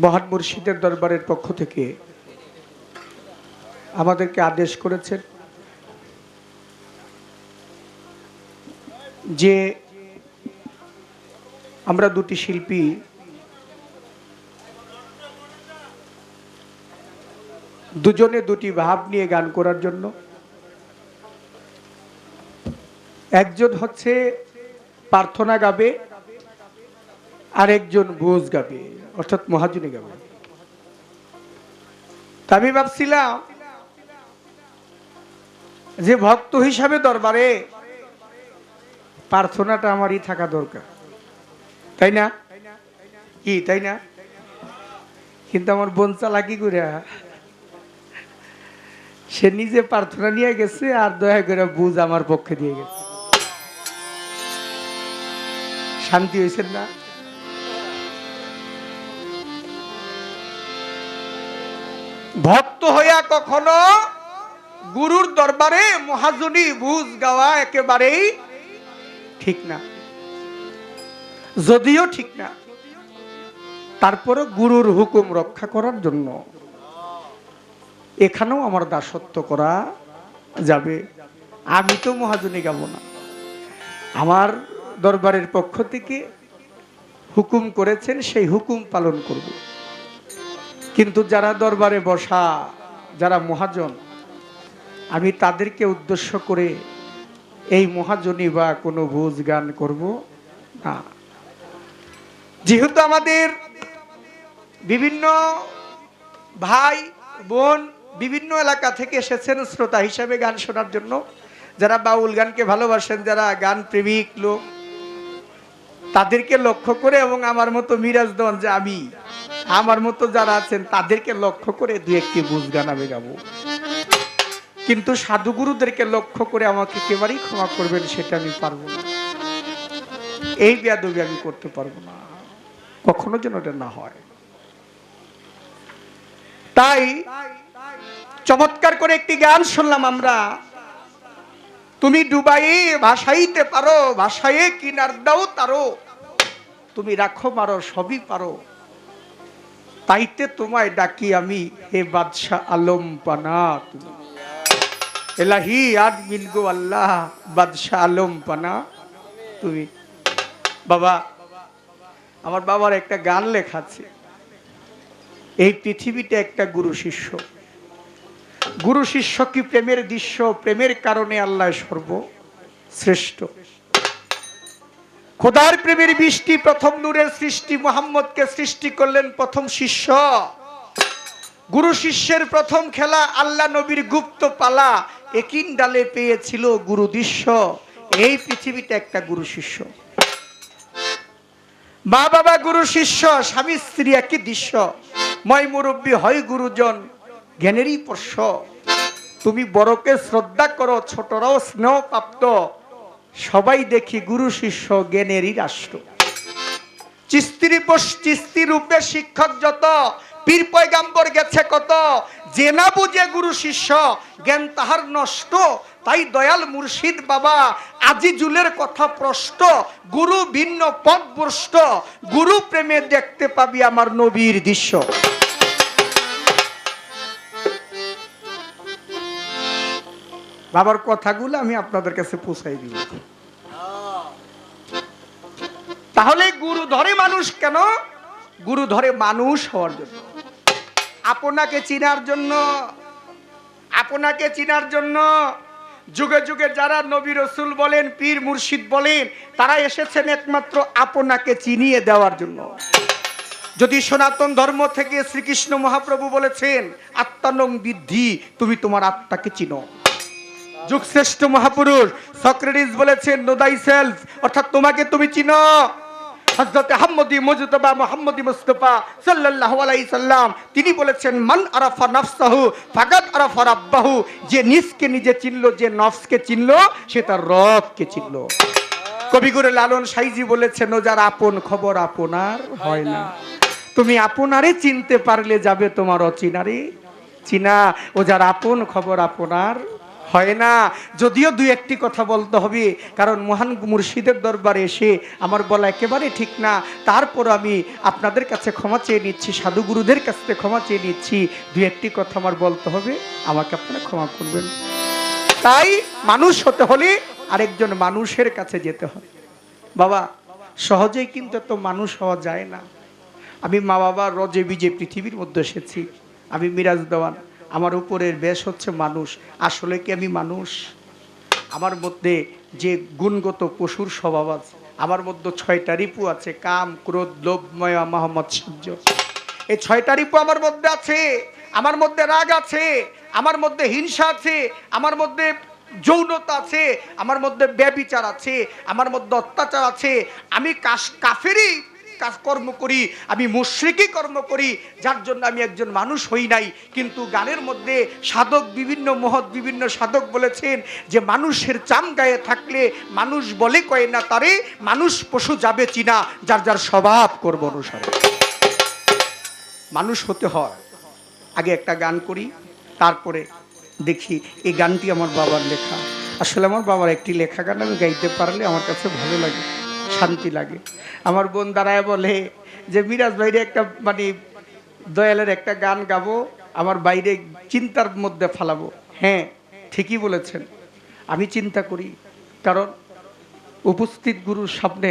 মহান মুর্শিদের দরবারের পক্ষ থেকে আমাদেরকে আদেশ করেছেন যে আমরা দুটি শিল্পী দুজনে দুটি ভাব নিয়ে গান করার জন্য। একজন হচ্ছে প্রার্থনা গাবে আর একজন বুঝ গাবে, অর্থাৎ মহাজনী গাবে। আমি ভাবছিলাম যে ভক্ত হিসাবে দরবারে প্রার্থনাটা আমারই থাকা দরকার, তাই না? কি তাই না? কিন্তু আমার বোন চালাকি করে সে নিজে প্রার্থনা নিয়ে গেছে আর দয়া করে বুঝ আমার পক্ষে দিয়ে গেছে। শান্তি হয়েছেন না? ভক্ত হইয়া কখনো গুরুর দরবারে মহাজনী বুঝ গাওয়া একেবারেই ঠিক না, যদিও ঠিক না, তারপরে গুরুর হুকুম রক্ষা করার জন্য এখানেও আমার দাসত্ব করা যাবে। আমি তো মহাজনী গাবো না, আমার দরবারের পক্ষ থেকে হুকুম করেছেন সেই হুকুম পালন করব। কিন্তু যারা দরবারে বসা, যারা মহাজন, আমি তাদেরকে উদ্দেশ্য করে এই মহাজনী বা কোনো ভোজ গান করব না। যেহেতু আমাদের বিভিন্ন ভাই বোন বিভিন্ন এলাকা থেকে এসেছেন শ্রোতা হিসাবে গান শোনার জন্য, যারা বাউল গানকে ভালোবাসেন, যারা গান প্রেমিক লোক, তাদেরকে লক্ষ্য করে এবং আমার মতো মিরাজদন যে আমি, আমার মতো যারা আছেন তাদেরকে লক্ষ্য করে দু একটি বুঝ গান আমি গাবো। কিন্তু সাধুগুরুদেরকে লক্ষ্য করে আমাকে একেবারেই ক্ষমা করবেন, সেটা আমি পারবো না। এই বেয়াদবি আমি করতে পারবো না, কখনো যেন এটা না হয়। তাই চমৎকার করে একটি গান শুনলাম আমরা। তুমি ডুবাই ভাসাইতে পারো, ভাসাইয়ে কিনার দাও তারো, তুমি রাখো মারো সবই পারো, তাইতে তোমায় ডাকি আমি হে বাদশাহ আলম পানা। তুমি এলাহি আদ মিলগো আল্লাহ বাদশাহ আলম পানা তুমি। বাবা, আমার বাবার একটা গান লেখা আছে, এই পৃথিবীতে একটা গুরু শিষ্য, গুরু শিষ্য কি প্রেমের দৃশ্য, প্রেমের কারণে আল্লাহ সর্বশ্রেষ্ঠ। খোদার প্রেমের বৃষ্টি, প্রথম নূরের সৃষ্টি, মুহাম্মদকে সৃষ্টি করলেন প্রথম শিষ্য। গুরু শিষ্যের প্রথম খেলা, আল্লাহ নবীর গুপ্ত পালা, একিন ডালে পেয়েছিল গুরু দৃশ্য। এই পৃথিবীতে একটা গুরু শিষ্য, মা বাবা গুরু শিষ্য, স্বামী স্ত্রী একই দৃশ্য, ময় মুরব্বী হয় গুরুজন জ্ঞানেরই পোষ্য। তুমি বড়কে শ্রদ্ধা করো, ছোটরাও স্নেহ প্রাপ্ত, সবাই দেখি গুরু শিষ্য জ্ঞানেরই রাষ্ট্র। চিস্তি রূপে শিক্ষক যত, পীর পয়গাম্বর গেছে কত, যে না বুঝে গুরু শিষ্য জ্ঞান তাহার নষ্ট। তাই দয়াল মুর্শিদ বাবা আজিজুলের কথা প্রশ্ন, গুরু ভিন্ন পথ ভ্রষ্ট, গুরু প্রেমে দেখতে পাবি আমার নবীর দৃশ্য। বাবার কথাগুলো আমি আপনাদের কাছে পৌঁছাই দিব। তাহলে গুরু ধরে মানুষ কেন? গুরু ধরে মানুষ হওয়ার জন্য, আপনাকে চিনার জন্য। আপনাকে চিনার জন্য যুগে যুগে যারা নবী রসুল বলেন, পীর মুর্শিদ বলেন, তারা এসেছেন একমাত্র আপনাকে চিনিয়ে দেওয়ার জন্য। যদি সনাতন ধর্ম থেকে শ্রীকৃষ্ণ মহাপ্রভু বলেছেন আত্মানং বিদ্ধি, তুমি তোমার আত্মাকে চিনো। যুগশ্রেষ্ঠ মহাপুরুষ সক্রেটিস বলেছেন নো দাই সেলফ, অর্থাৎ তোমাকে তুমি চিনো। হযরত আহমদী মুজতবা মুহাম্মদী মুস্তাফা সাল্লাল্লাহু আলাইহি সাল্লাম তিনি বলেছেন মান আরাফা নাফসাহু ফাকাদ আরাফা রাব্বাহু, যে নিজকে নিজে চিনলো, যে নফসকে চিনলো, সে তার রবকে চিনলো। কবিগুরু লালন সাইজি বলেছেন ও যার আপন খবর আপনার হয় না। তুমি আপনারে চিনতে পারলে যাবে তোমার অচিনারে চিনা, ও যার আপন খবর আপনার হয় না। যদিও দুই একটি কথা বলতে হবে, কারণ মহান মুর্শিদের দরবারে এসে আমার বলা একেবারে ঠিক না। তারপর আমি আপনাদের কাছে ক্ষমা চেয়ে নিচ্ছি, সাধুগুরুদের কাছ থেকে ক্ষমা চেয়ে নিচ্ছি। দুই একটি কথা আমার বলতে হবে, আমাকে আপনারা ক্ষমা করবেন। তাই মানুষ হতে হলে আরেকজন মানুষের কাছে যেতে হয়। বাবা, সহজেই কিন্তু এত মানুষ হওয়া যায় না। আমি মা বাবার রজে বিজে পৃথিবীর মধ্যে এসেছি। আমি মিরাজ দেওয়ান, আমার উপরের বেশ হচ্ছে মানুষ। আসলে কি আমি মানুষ? আমার মধ্যে যে গুণগত পশুর স্বভাব আছে, আমার মধ্যে 6টা রিপু আছে, কাম ক্রোধ লোভ মায়া মোহাম্মদ সহ্য। এই 6টা রিপু আমার মধ্যে আছে। আমার মধ্যে রাগ আছে, আমার মধ্যে হিংসা আছে, আমার মধ্যে যৌনতা আছে, আমার মধ্যে ব্যভিচার আছে, আমার মধ্যে অত্যাচার আছে। আমি কাফেরি কর্ম করি, আমি মুশরিকি কর্ম করি, যার জন্য আমি একজন মানুষ হই নাই। কিন্তু গানের মধ্যে সাধক বিভিন্ন বিভিন্ন সাধক বলেছেন যে মানুষের চাম গায়ে থাকলে মানুষ বলে কয় না তারে, মানুষ পশু যাবে চিনা যার যার স্বভাব করব অনুসারে। মানুষ হতে হয়। আগে একটা গান করি, তারপরে দেখি। এই গানটি আমার বাবার লেখা। আসলে আমার বাবার একটি লেখা গান আমি গাইতে পারলে আমার কাছে ভালো লাগে, শান্তি লাগে। আমার বোন দাঁড়ায় বলে যে মিরাজ ভাইরে একটা মানে দয়ালের একটা গান গাবো, আমার বাইরে চিন্তার মধ্যে ফালাবো। হ্যাঁ, ঠিকই বলেছেন। আমি চিন্তা করি, কারণ উপস্থিত গুরুর সামনে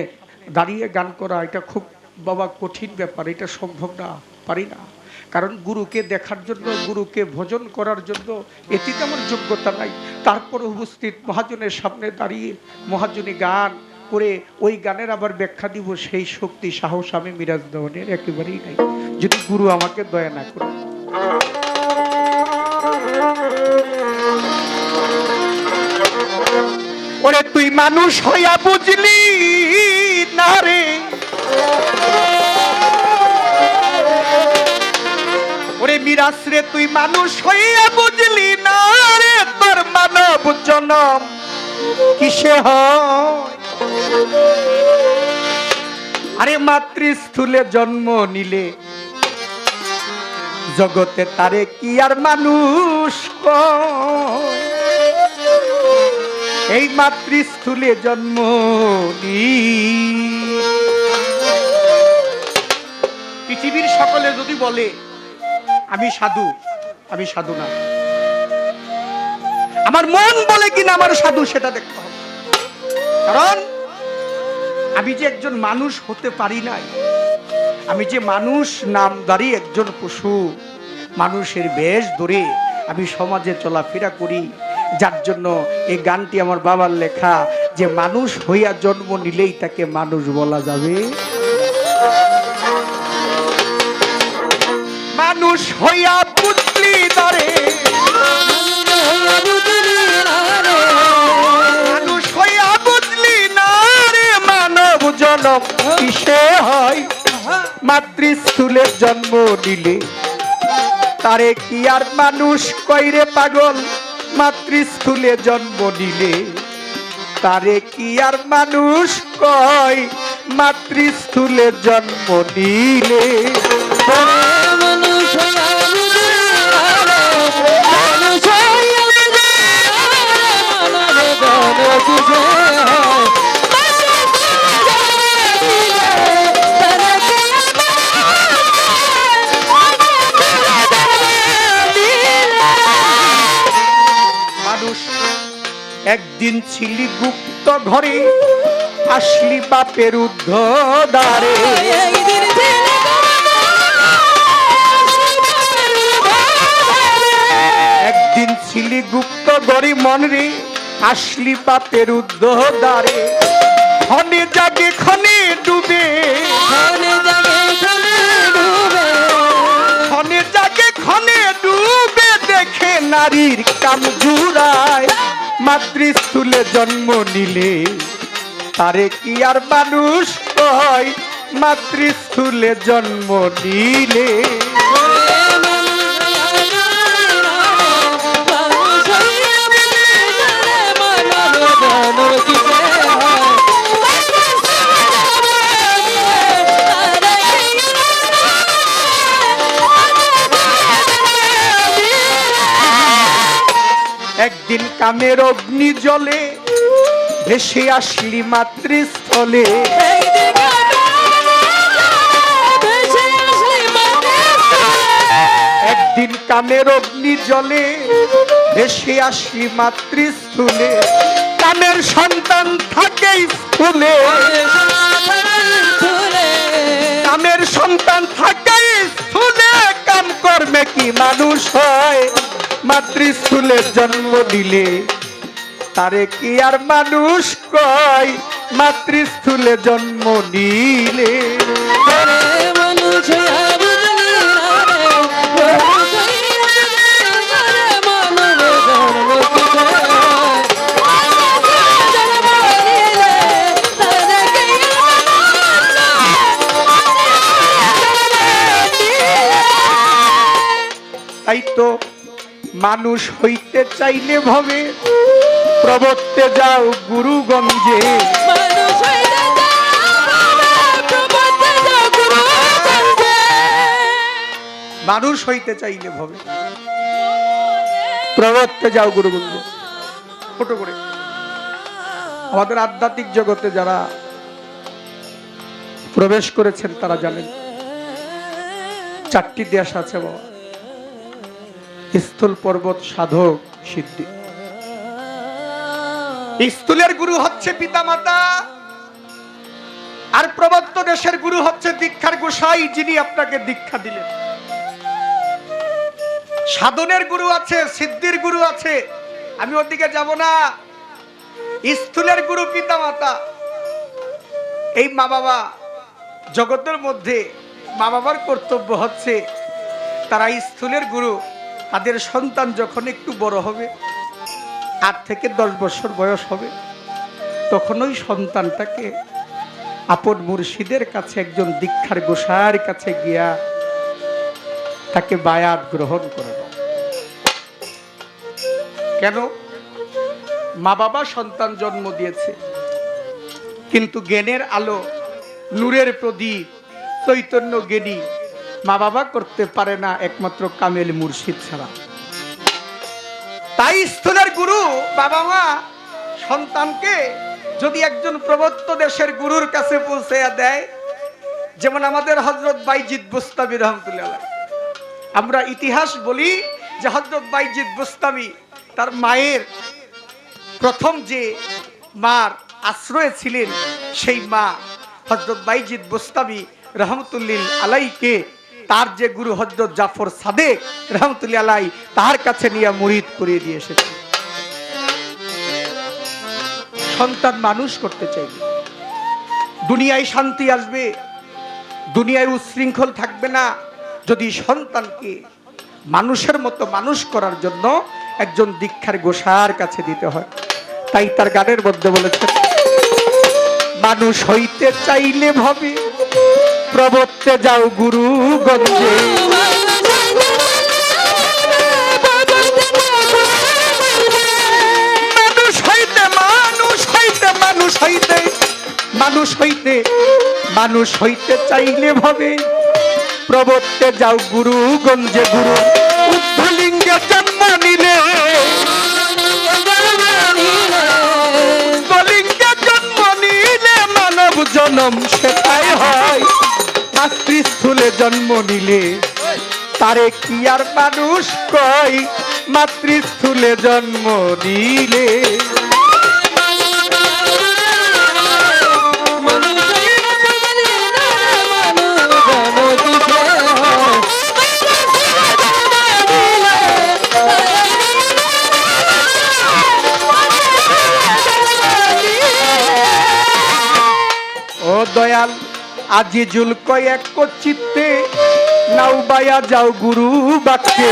দাঁড়িয়ে গান করা এটা খুব বাবা কঠিন ব্যাপার, এটা সম্ভব না, পারি না। কারণ গুরুকে দেখার জন্য, গুরুকে ভজন করার জন্য এটি তো আমার যোগ্যতা নাই। তারপর উপস্থিত মহাজনের সামনে দাঁড়িয়ে মহাজনী গান করে ওই গানের আবার ব্যাখ্যা দিব, সেই শক্তি সাহস আমি মিরাজ দেওয়ানের একেবারেই নাই, যদি গুরু আমাকে দয়া না করে। ওরে তুই মানুষ হইয়া বুঝলি না রে, ওরে মিরাজ রে তুই মানুষ হইয়া বুঝলি না রে, তোর মানব জনম কিসে হয়? আরে মাতৃস্থলে জন্ম নিলে জগতে তারে কি আর মানুষ কয়? এই মাতৃস্থলে জন্ম নি পৃথিবীর সকলে যদি বলে আমি সাধু, আমি সাধু না। আমার মন বলে কিনা আমার সাধু, সেটা দেখতে হবে। কারণ আমি যে একজন মানুষ হতে পারি নাই, আমি যে মানুষ নামধারী একজন পশু, মানুষের বেশ ধরে আমি সমাজে চলাফেরা করি, যার জন্য এই গানটি আমার বাবার লেখা, যে মানুষ হইয়া জন্ম নিলেই তাকে মানুষ বলা যাবে। মানুষ হইয়া বুঝলি ধরে, মানুষ হইয়া বুঝলি না রে, মানব জনম কিসে হয়? মাতৃস্থলে জন্ম নিলে তারে কি আর মানুষ কইরে পাগল? মাতৃস্থলে জন্ম নিলে তারে কি আর মানুষ কয়? মাতৃস্থলে জন্ম নিলে একদিন ছিলি গুপ্ত ঘরে, আসলি বাপের উদ্ধদারে। একদিন ছিলি গুপ্ত ঘরে মন রে, আসলি বাপের উদ্ধদারে। ক্ষণে জাগে ক্ষণে ডুবে, ক্ষণে জাগে ক্ষণে ডুবে, দেখে নারীর কাম জুড়ায়। মাতৃস্থলে জন্ম নিলে তারে কি আর মানুষ কয়? মাতৃস্থলে জন্ম নিলে একদিন কামের অগ্নি জলে ভেসে আসলি মাতৃস্থলে একদিন কামের অগ্নি জলে ভেসে আসলি মাতৃস্থলে কামের সন্তান থাকে স্থূলে কামের সন্তান থাকে স্থূলে কাম কর্মে কি মানুষ হয় মাতৃস্থূলে জন্ম দিলে তারে কি আর মানুষ কয় মাতৃস্থূলে জন্ম নিলে তাই তো মানুষ হইতে চাইলে ভবে প্রবর্তে যাও গুরুগঞ্জে মানুষ হইতে চাইলে ভবে প্রবর্তে যাও গুরুগঞ্জে। ছোট করে আমাদের আধ্যাত্মিক জগতে যারা প্রবেশ করেছেন তারা জানেন চারটি দেশ আছে বাবা, স্থূল, পর্বত, সাধক, সিদ্ধি। স্থূলের গুরু হচ্ছে পিতামাতা, আর প্রবর্ত দেশের গুরু হচ্ছে দীক্ষার গোসাই, যিনি আপনাকে দীক্ষা দিলেন। সাধনের গুরু আছে, সিদ্ধির গুরু আছে, আমি ওদিকে যাব না। স্থূলের গুরু পিতামাতা, এই মা বাবা। জগতের মধ্যে মা বাবার কর্তব্য হচ্ছে তারা স্থূলের গুরু, তাদের সন্তান যখন একটু বড় হবে, 8 থেকে 10 বছর বয়স হবে, তখন ওই সন্তানটাকে আপন মুর্শিদের কাছে, একজন দীক্ষার গোসাইয়ের কাছে গিয়া তাকে বায়াত গ্রহণ করে দাও। কেন? মা বাবা সন্তান জন্ম দিয়েছে, কিন্তু জ্ঞানের আলো, নূরের প্রদীপ, চৈতন্য জ্ঞানী মা বাবা করতে পারে না একমাত্র কামেল মুর্শিদ ছাড়া। তাই স্থূলের গুরু বাবা মা সন্তানকে যদি একজন প্রবর্ত দেশের গুরুর কাছে পৌঁছে দেয়, যেমন আমাদের হযরত বাইজিদ বুস্তামি রহমতুল্লাহ আলাইহি, আমরা ইতিহাস বলি যে হযরত বাইজিদ বুস্তামি তার মায়ের প্রথম যে মার আশ্রয়ে ছিলেন, সেই মা হযরত বাইজিদ বুস্তামি রহমতুল্লাহ আলাইহিকে তার যে গুরু হযরত জাফর সাদেক রহমতুল্লাহ আলাইহি তার কাছে নিয়ে মুরিদ করিয়ে দিয়ে এসেছে। সন্তান মানুষ করতে চাইবে, দুনিয়ায় শান্তি আসবে, দুনিয়ায় উচ্ছৃঙ্খল থাকবে না, যদি সন্তানকে মানুষের মতো মানুষ করার জন্য একজন দীক্ষার গোসাইয়ের কাছে দিতে হয়। তাই তার গানের মধ্যে বলেছেন, মানুষ হইতে চাইলে ভবে প্রবর্তে যাও গুরুগঞ্জে, মানুষ হইতে মানুষ হইতে মানুষ হইতে মানুষ হইতে মানুষ হইতে চাইলে ভবে প্রবর্তে যাও গুরুগঞ্জে। গুরু উদ্ধলিঙ্গে জন্ম নিলে, লিঙ্গে জন্ম নিলে মানব জন্ম সেটাই হয়, মাতৃস্থূলে জন্ম নিলে তারে কি আর মানুষ কয় মাতৃস্থূলে জন্ম নিলে। ও দয়াল আজিজুল কয়েক চিত্তে নাও বায়া যাও গুরু বাক্যে,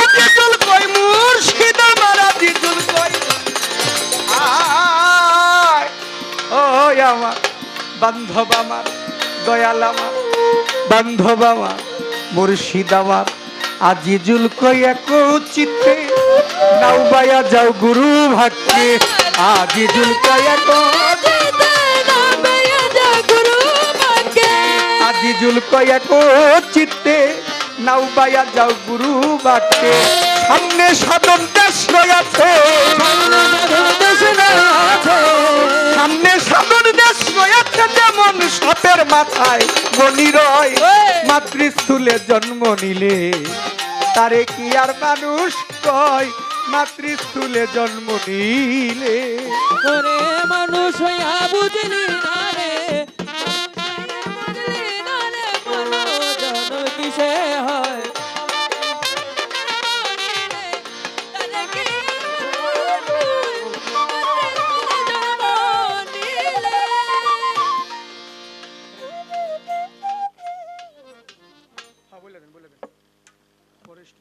আজিজুল কই মুর্শিদ আমার, আজিজুল কই আয় ও আমার বান্ধব, আমার দয়াল, আমার বান্ধব, আমার মুর্শিদ, আমার আজিজুল কয়েক চিত্তে নাও বায়া যাও গুরু ভাগ্যে। আজিজুল কয়েক, আজিজুল কয়েক চিত্তে নাও বাইয়া যাও গুরু বাক্যে সামনে সাধন দেশ রয়েছে সামনে সাধন দেশ রয়েছে যেমন সাপের মাথায় মনি রয় মাতৃস্থলে জন্ম নিলে তারে কি আর মানুষ কয় মাতৃস্থলে জন্ম নিলে করে মানুষ হইয়া বুঝলি না রে বুঝলি না রে মনোজন কিসে হয় তারে কি বলে দেন বরিষ্ঠ